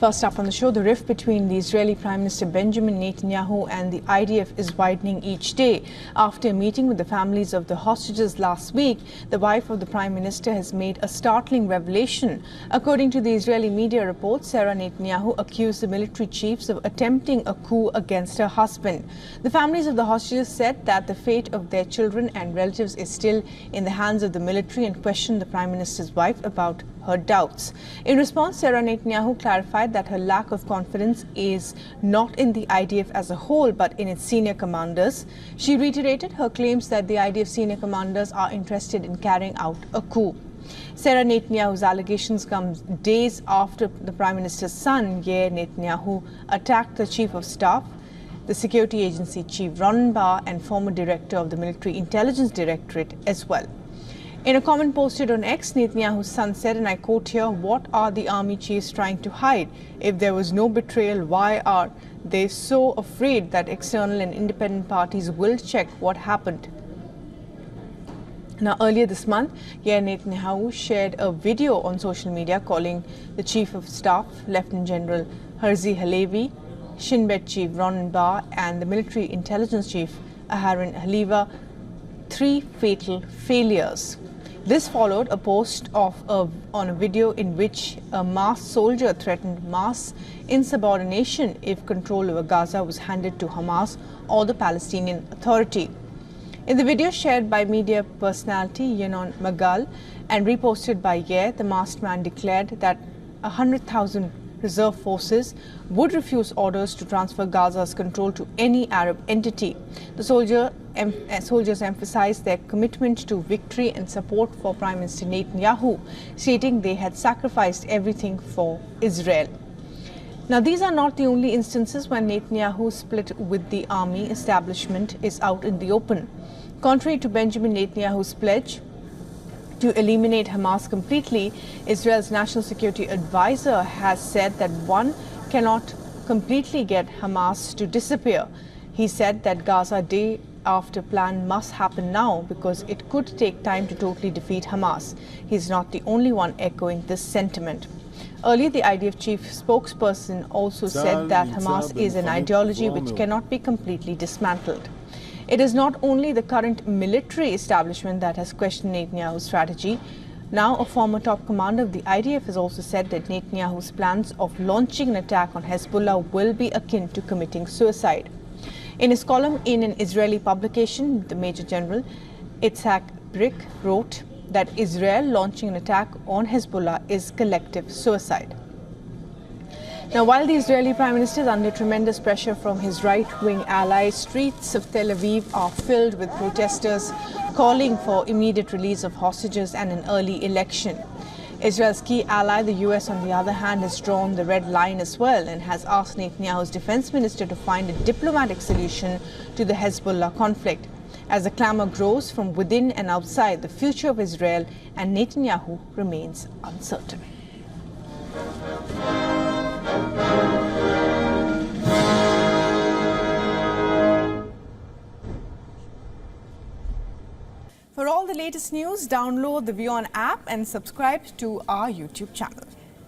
First up on the show, the rift between the Israeli Prime Minister Benjamin Netanyahu and the IDF is widening each day. After a meeting with the families of the hostages last week, the wife of the Prime Minister has made a startling revelation. According to the Israeli media reports, Sara Netanyahu accused the military chiefs of attempting a coup against her husband. The families of the hostages said that the fate of their children and relatives is still in the hands of the military and questioned the Prime Minister's wife about her doubts. In response, Sara Netanyahu clarified that her lack of confidence is not in the IDF as a whole, but in its senior commanders. She reiterated her claims that the IDF senior commanders are interested in carrying out a coup. Sara Netanyahu's allegations come days after the Prime Minister's son, Yair Netanyahu, attacked the Chief of Staff, the security agency chief Ron Bar, and former director of the Military Intelligence Directorate as well. In a comment posted on X, Netanyahu's son said, and I quote here, "What are the army chiefs trying to hide? If there was no betrayal, why are they so afraid that external and independent parties will check what happened?" Now, earlier this month, Yair Netanyahu shared a video on social media calling the Chief of Staff, Lieutenant General Herzi Halevi, Shin Bet Chief Ronan Bar, and the Military Intelligence Chief Aharon Haliva three fatal failures. This followed a post on a video in which a masked soldier threatened mass insubordination if control over Gaza was handed to Hamas or the Palestinian Authority. In the video shared by media personality Yenon Magal and reposted by Yair, the masked man declared that 100,000 reserve forces would refuse orders to transfer Gaza's control to any Arab entity. The soldiers emphasized their commitment to victory and support for Prime Minister Netanyahu, stating they had sacrificed everything for Israel. Now, these are not the only instances when Netanyahu's split with the army establishment is out in the open. Contrary to Benjamin Netanyahu's pledge to eliminate Hamas completely, Israel's national security advisor has said that one cannot completely get Hamas to disappear. He said that Gaza Day after plan must happen now because it could take time to totally defeat Hamas. He's not the only one echoing this sentiment. Earlier, the IDF chief spokesperson also said that Hamas is an ideology which cannot be completely dismantled. It is not only the current military establishment that has questioned Netanyahu's strategy. Now, a former top commander of the IDF has also said that Netanyahu's plans of launching an attack on Hezbollah will be akin to committing suicide. In his column in an Israeli publication, the Major General Itzhak Brick wrote that Israel launching an attack on Hezbollah is collective suicide. Now, while the Israeli Prime Minister is under tremendous pressure from his right-wing allies, streets of Tel Aviv are filled with protesters calling for immediate release of hostages and an early election. Israel's key ally, the US, on the other hand, has drawn the red line as well and has asked Netanyahu's defense minister to find a diplomatic solution to the Hezbollah conflict. As the clamor grows from within and outside, the future of Israel and Netanyahu remains uncertain. For all the latest news, download the WION app and subscribe to our YouTube channel.